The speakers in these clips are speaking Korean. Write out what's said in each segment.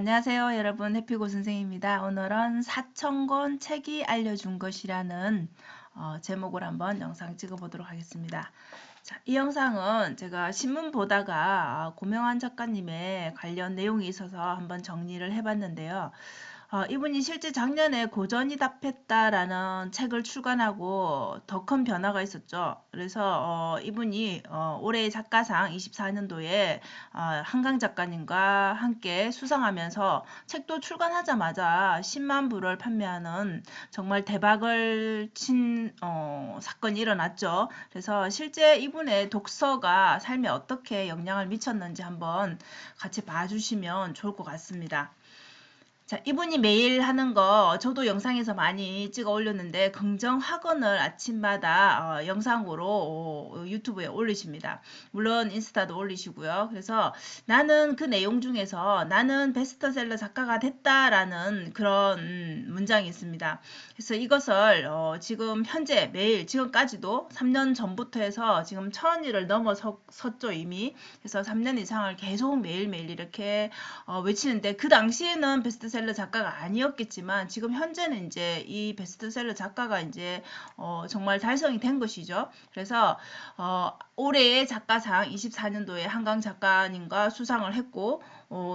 안녕하세요, 여러분. 해피고 선생입니다. 오늘은 사천권 책이 알려준 것이라는 제목을 한번 영상 찍어보도록 하겠습니다. 자, 이 영상은 제가 신문 보다가 고명환 작가님의 관련 내용이 있어서 한번 정리를 해봤는데요. 이분이 실제 작년에 고전이 답했다라는 책을 출간하고 더 큰 변화가 있었죠. 그래서 이분이 올해의 작가상 24년도에 한강 작가님과 함께 수상하면서 책도 출간하자마자 10만 부를 판매하는 정말 대박을 친 사건이 일어났죠. 그래서 실제 이분의 독서가 삶에 어떻게 영향을 미쳤는지 한번 같이 봐주시면 좋을 것 같습니다. 자, 이분이 매일 하는 거 저도 영상에서 많이 찍어 올렸는데 긍정 학원을 아침마다 영상으로 유튜브에 올리십니다. 물론 인스타도 올리시고요. 그래서 나는 그 내용 중에서 나는 베스트셀러 작가가 됐다라는 그런 문장이 있습니다. 그래서 이것을 지금 현재 매일 지금까지도 3년 전부터 해서 지금 1000일을 넘어섰죠 이미. 그래서 3년 이상을 계속 매일매일 이렇게 외치는데 그 당시에는 베스트셀러 작가가 아니었겠지만 지금 현재는 이제 이 베스트셀러 작가가 이제 정말 달성이 된 것이죠. 그래서 올해의 작가상 24년도에 한강 작가님과 수상을 했고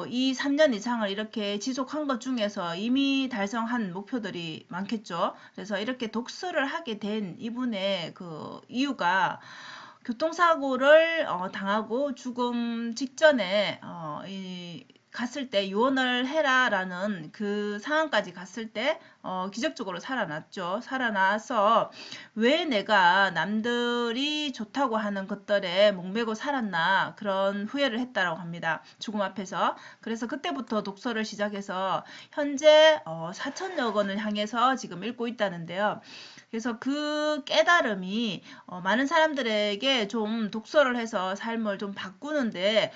이 3년 이상을 이렇게 지속한 것 중에서 이미 달성한 목표들이 많겠죠. 그래서 이렇게 독서를 하게 된 이분의 그 이유가 교통사고를 당하고 죽음 직전에 갔을 때 유언을 해라라는 그 상황까지 갔을 때 기적적으로 살아났죠. 살아나서 왜 내가 남들이 좋다고 하는 것들에 목매고 살았나 그런 후회를 했다라고 합니다. 죽음 앞에서. 그래서 그때부터 독서를 시작해서 현재 4천여 권을 향해서 지금 읽고 있다는데요. 그래서 그 깨달음이 많은 사람들에게 좀 독서를 해서 삶을 좀 바꾸는데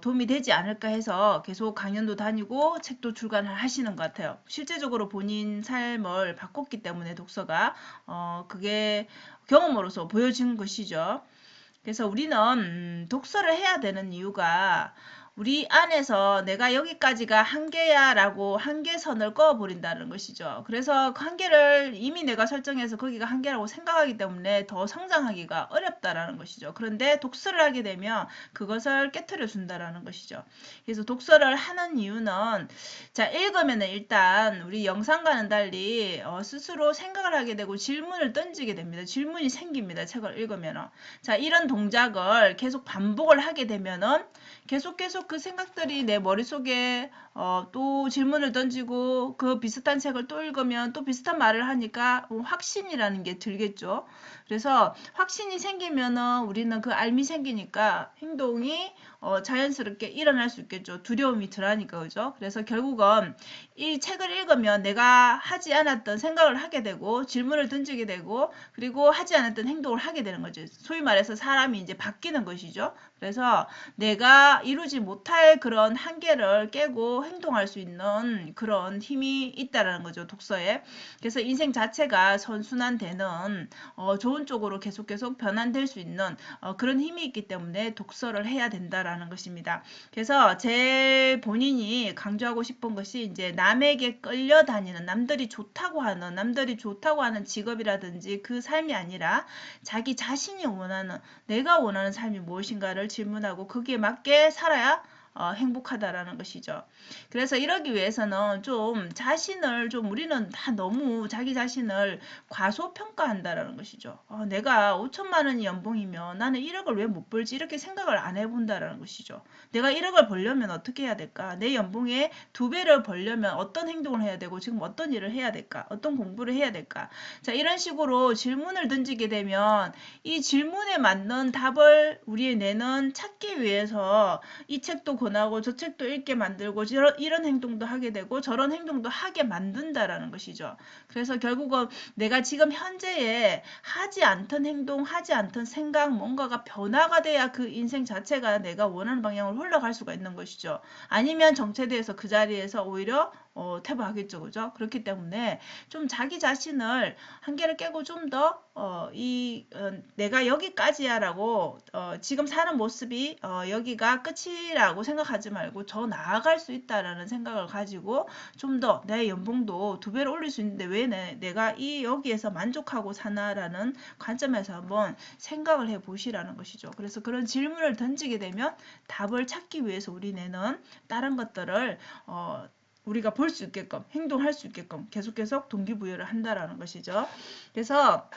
도움이 되지 않을까 해서 계속 강연도 다니고 책도 출간을 하시는 것 같아요. 실제적으로 본인 삶을 바꿨기 때문에 독서가 그게 경험으로서 보여진 것이죠. 그래서 우리는 독서를 해야 되는 이유가 우리 안에서 내가 여기까지가 한계야 라고 한계선을 그어버린다는 것이죠. 그래서 그 한계를 이미 내가 설정해서 거기가 한계라고 생각하기 때문에 더 성장하기가 어렵다라는 것이죠. 그런데 독서를 하게 되면 그것을 깨트려 준다라는 것이죠. 그래서 독서를 하는 이유는 자, 읽으면은 일단 우리 영상과는 달리 스스로 생각을 하게 되고 질문을 던지게 됩니다. 질문이 생깁니다. 책을 읽으면은. 자, 이런 동작을 계속 반복을 하게 되면은 계속 그 생각들이 내 머릿속에 또 질문을 던지고 그 비슷한 책을 또 읽으면 또 비슷한 말을 하니까 확신이라는 게 들겠죠. 그래서 확신이 생기면은 우리는 그 알미 생기니까 행동이 자연스럽게 일어날 수 있겠죠. 두려움이 덜하니까 그죠. 그래서 결국은 이 책을 읽으면 내가 하지 않았던 생각을 하게 되고 질문을 던지게 되고 그리고 하지 않았던 행동을 하게 되는 거죠. 소위 말해서 사람이 이제 바뀌는 것이죠. 그래서 내가 이루지 못할 그런 한계를 깨고 행동할 수 있는 그런 힘이 있다라는 거죠. 독서에. 그래서 인생 자체가 선순환되는 좋은 쪽으로 계속 변환될 수 있는 그런 힘이 있기 때문에 독서를 해야 된다라는 것입니다. 그래서 제 본인이 강조하고 싶은 것이 이제 남에게 끌려다니는 남들이 좋다고 하는 직업이라든지 그 삶이 아니라 자기 자신이 원하는 내가 원하는 삶이 무엇인가를 질문하고 거기에 맞게 살아야 행복하다라는 것이죠. 그래서 이러기 위해서는 좀 자신을 좀 우리는 다 너무 자기 자신을 과소평가한다라는 것이죠. 내가 5천만 원이 연봉이면 나는 1억을 왜 못 벌지 이렇게 생각을 안 해본다라는 것이죠. 내가 1억을 벌려면 어떻게 해야 될까? 내 연봉의 2배를 벌려면 어떤 행동을 해야 되고 지금 어떤 일을 해야 될까? 어떤 공부를 해야 될까? 자, 이런 식으로 질문을 던지게 되면 이 질문에 맞는 답을 우리의 뇌는 찾기 위해서 이 책도 권하고 저 책도 읽게 만들고 이런 행동도 하게 되고 저런 행동도 하게 만든다라는 것이죠. 그래서 결국은 내가 지금 현재에 하지 않던 행동, 하지 않던 생각, 뭔가가 변화가 돼야 그 인생 자체가 내가 원하는 방향으로 흘러갈 수가 있는 것이죠. 아니면 정체돼서 그 자리에서 오히려 퇴보하겠죠. 그죠? 그렇기 때문에 좀 자기 자신을 한계를 깨고 좀 더 내가 여기까지야 라고 지금 사는 모습이 여기가 끝이라고 생각 생각하지 말고 저 나아갈 수 있다라는 생각을 가지고 좀 더 내 연봉도 2배로 올릴 수 있는데 왜 내가 여기에서 만족하고 사나라는 관점에서 한번 생각을 해 보시라는 것이죠. 그래서 그런 질문을 던지게 되면 답을 찾기 위해서 우리 뇌는 다른 것들을 우리가 볼 수 있게끔 행동할 수 있게끔 계속 동기부여를 한다라는 것이죠. 그래서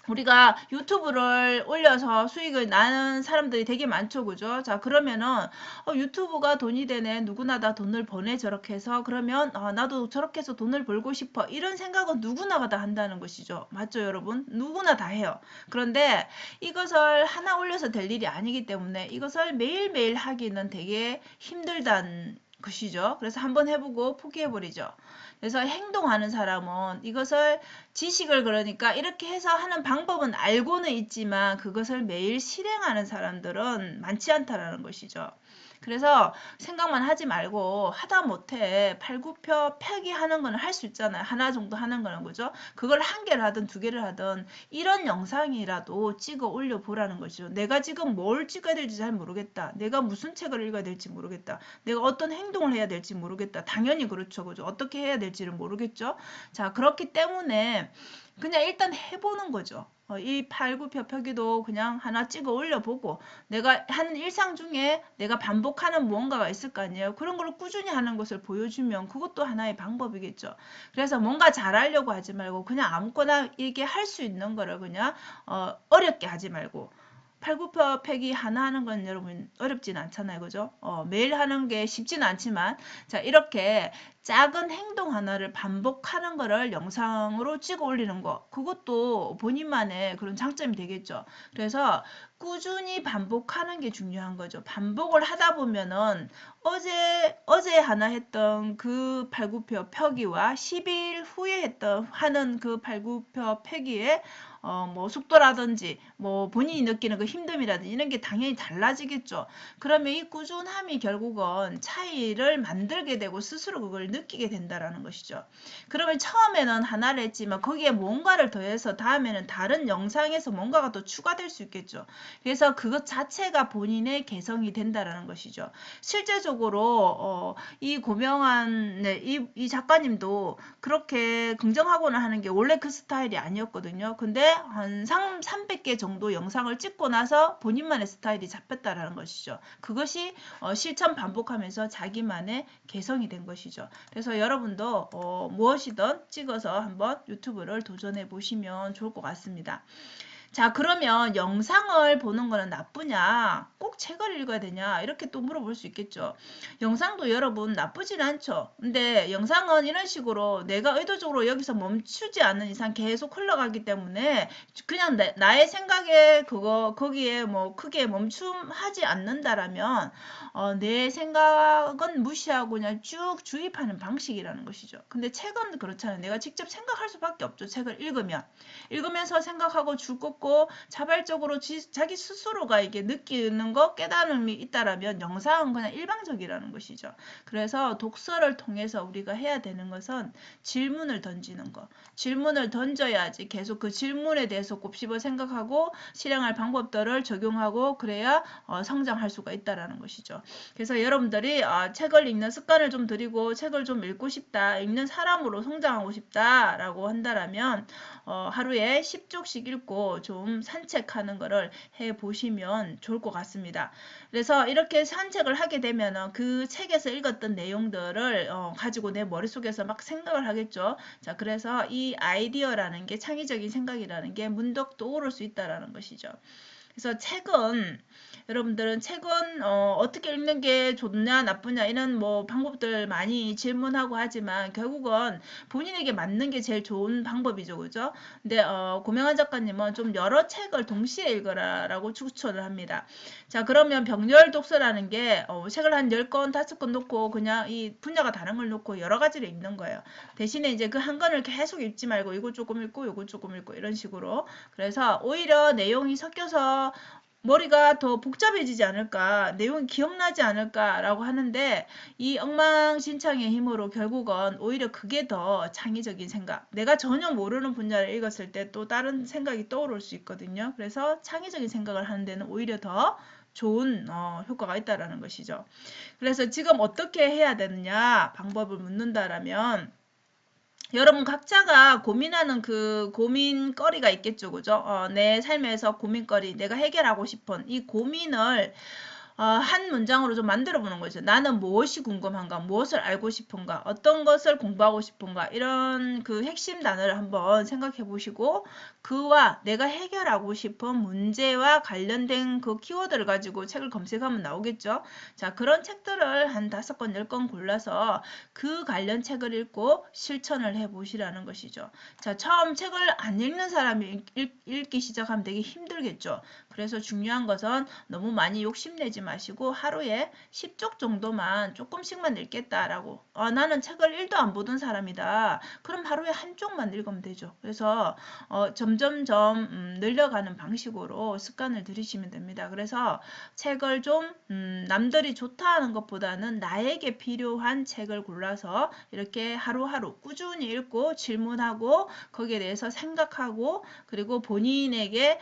우리가 유튜브를 올려서 수익을 나는 사람들이 되게 많죠. 그죠? 자, 그러면은 유튜브가 돈이 되네. 누구나 다 돈을 버네. 저렇게 해서. 그러면 나도 저렇게 해서 돈을 벌고 싶어. 이런 생각은 누구나가 다 한다는 것이죠. 맞죠, 여러분? 누구나 다 해요. 그런데 이것을 하나 올려서 될 일이 아니기 때문에 이것을 매일매일 하기는 되게 힘들다는 것이죠. 그래서 한번 해보고 포기해버리죠. 그래서 행동하는 사람은 이것을 지식을 그러니까 이렇게 해서 하는 방법은 알고는 있지만 그것을 매일 실행하는 사람들은 많지 않다라는 것이죠. 그래서 생각만 하지 말고 하다 못해 팔굽혀 펴기 하는 거는 할 수 있잖아요. 하나 정도 하는 거는 그죠? 그걸 1개를 하든 2개를 하든 이런 영상이라도 찍어 올려 보라는 거죠. 내가 지금 뭘 찍어야 될지 잘 모르겠다. 내가 무슨 책을 읽어야 될지 모르겠다. 내가 어떤 행동을 해야 될지 모르겠다. 당연히 그렇죠. 그죠? 어떻게 해야 될지는 모르겠죠. 자, 그렇기 때문에 그냥 일단 해보는 거죠. 이 팔굽혀펴기도 그냥 하나 찍어 올려보고 내가 하는 일상 중에 내가 반복하는 무언가가 있을 거 아니에요. 그런 걸 꾸준히 하는 것을 보여주면 그것도 하나의 방법이겠죠. 그래서 뭔가 잘하려고 하지 말고 그냥 아무거나 이게 할 수 있는 거를 그냥 어렵게 하지 말고 팔굽혀펴기 하나 하는 건 여러분 어렵진 않잖아요. 그죠? 매일 하는 게 쉽지는 않지만 자 이렇게 작은 행동 하나를 반복하는 거를 영상으로 찍어 올리는 거 그것도 본인만의 그런 장점이 되겠죠. 그래서 꾸준히 반복하는 게 중요한 거죠. 반복을 하다 보면은 어제 하나 했던 그 팔굽혀펴기와 10일 후에 하는 그 팔굽혀펴기에 뭐 속도라든지 뭐 본인이 느끼는 그 힘듦이라든지 이런 게 당연히 달라지겠죠. 그러면 이 꾸준함이 결국은 차이를 만들게 되고 스스로 그걸 느끼게 된다라는 것이죠. 그러면 처음에는 하나를 했지만 거기에 뭔가를 더해서 다음에는 다른 영상에서 뭔가가 또 추가될 수 있겠죠. 그래서 그것 자체가 본인의 개성이 된다라는 것이죠. 실제적으로 이 고명한 이 작가님도 그렇게 긍정하거나 하는 게 원래 그 스타일이 아니었거든요. 근데 한 300개 정도 영상을 찍고 나서 본인만의 스타일이 잡혔다라는 것이죠. 그것이 실천 반복하면서 자기만의 개성이 된 것이죠. 그래서 여러분도 무엇이든 찍어서 한번 유튜브를 도전해 보시면 좋을 것 같습니다. 자, 그러면 영상을 보는 거는 나쁘냐? 꼭 책을 읽어야 되냐? 이렇게 또 물어볼 수 있겠죠. 영상도 여러분 나쁘진 않죠. 근데 영상은 이런 식으로 내가 의도적으로 여기서 멈추지 않는 이상 계속 흘러가기 때문에 그냥 나의 생각에 거기에 뭐 크게 멈춤하지 않는다라면 내 생각은 무시하고 그냥 쭉 주입하는 방식이라는 것이죠. 근데 책은 그렇잖아요. 내가 직접 생각할 수밖에 없죠. 책을 읽으면서 생각하고 줄 긋고 자발적으로 자기 스스로가 이게 느끼는 거 깨달음이 있다라면 영상은 그냥 일방적이라는 것이죠. 그래서 독서를 통해서 우리가 해야 되는 것은 질문을 던지는 거. 질문을 던져야지 계속 그 질문에 대해서 곱씹어 생각하고 실행할 방법들을 적용하고 그래야 성장할 수가 있다라는 것이죠. 그래서 여러분들이 책을 읽는 습관을 좀 들이고 책을 좀 읽고 싶다, 읽는 사람으로 성장하고 싶다라고 한다라면 하루에 10쪽씩 읽고 좀 산책하는 거를 해보시면 좋을 것 같습니다. 그래서 이렇게 산책을 하게 되면 그 책에서 읽었던 내용들을 가지고 내 머릿속에서 막 생각을 하겠죠. 자, 그래서 이 아이디어라는 게 창의적인 생각이라는 게 문득 떠오를 수 있다라는 것이죠. 그래서 여러분들은 책은 어떻게 읽는 게 좋냐 나쁘냐 이런 뭐 방법들 많이 질문하고 하지만 결국은 본인에게 맞는 게 제일 좋은 방법이죠. 그죠? 근데 고명한 작가님은 좀 여러 책을 동시에 읽어라라고 추천을 합니다. 자, 그러면 병렬 독서라는 게 책을 한 10권, 5권 놓고 그냥 이 분야가 다른 걸 놓고 여러 가지를 읽는 거예요. 대신에 이제 그 한 권을 계속 읽지 말고 이거 조금 읽고 이거 조금 읽고 이런 식으로. 그래서 오히려 내용이 섞여서 머리가 더 복잡해지지 않을까, 내용이 기억나지 않을까라고 하는데 이 엉망진창의 힘으로 결국은 오히려 그게 더 창의적인 생각, 내가 전혀 모르는 분야를 읽었을 때 또 다른 생각이 떠오를 수 있거든요. 그래서 창의적인 생각을 하는 데는 오히려 더 좋은 효과가 있다라는 것이죠. 그래서 지금 어떻게 해야 되느냐 방법을 묻는다라면 여러분 각자가 고민하는 그 고민거리가 있겠죠, 그죠? 내 삶에서 고민거리, 내가 해결하고 싶은 이 고민을 한 문장으로 좀 만들어 보는 거죠. 나는 무엇이 궁금한가, 무엇을 알고 싶은가, 어떤 것을 공부하고 싶은가, 이런 그 핵심 단어를 한번 생각해 보시고, 그와 내가 해결하고 싶은 문제와 관련된 그 키워드를 가지고 책을 검색하면 나오겠죠. 자, 그런 책들을 한 5권, 10권 골라서 그 관련 책을 읽고 실천을 해 보시라는 것이죠. 자, 처음 책을 안 읽는 사람이 읽기 시작하면 되게 힘들겠죠. 그래서 중요한 것은 너무 많이 욕심내지 마시고 하루에 10쪽 정도만 조금씩만 읽겠다라고. 나는 책을 1도 안 보던 사람이다. 그럼 하루에 한 쪽만 읽으면 되죠. 그래서 점점점 늘려가는 방식으로 습관을 들이시면 됩니다. 그래서 책을 좀 남들이 좋다 하는 것보다는 나에게 필요한 책을 골라서 이렇게 하루하루 꾸준히 읽고 질문하고 거기에 대해서 생각하고 그리고 본인에게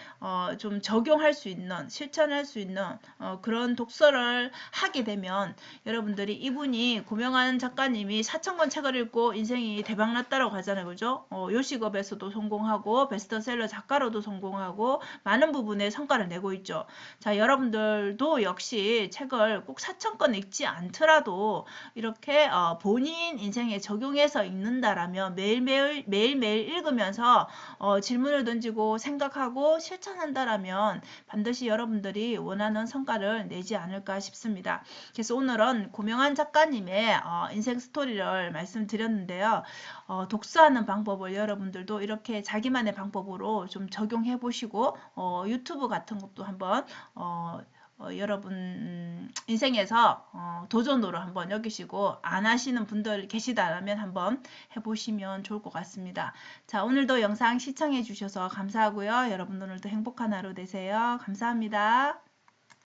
좀 적용할 수 있는 실천할 수 있는 그런 독서를 하게 되면 여러분들이 이분이 고명한 작가님이 4,000권 책을 읽고 인생이 대박났다라고 하잖아요. 그죠? 요식업에서도 성공하고 베스트셀러 작가로도 성공하고 많은 부분에 성과를 내고 있죠. 자, 여러분들도 역시 책을 꼭 4,000권 읽지 않더라도 이렇게 본인 인생에 적용해서 읽는다라면 매일매일 읽으면서 질문을 던지고 생각하고 실천한다라면 반드시 여러분들이 원하는 성과를 내지 않을까 싶습니다. 그래서 오늘은 고명한 작가님의 인생 스토리를 말씀드렸는데요. 독서하는 방법을 여러분들도 이렇게 자기만의 방법으로 좀 적용해 보시고 유튜브 같은 것도 한번 여러분 인생에서 도전으로 한번 여기시고 안 하시는 분들 계시다면 한번 해보시면 좋을 것 같습니다. 자, 오늘도 영상 시청해 주셔서 감사하고요. 여러분 오늘도 행복한 하루 되세요. 감사합니다.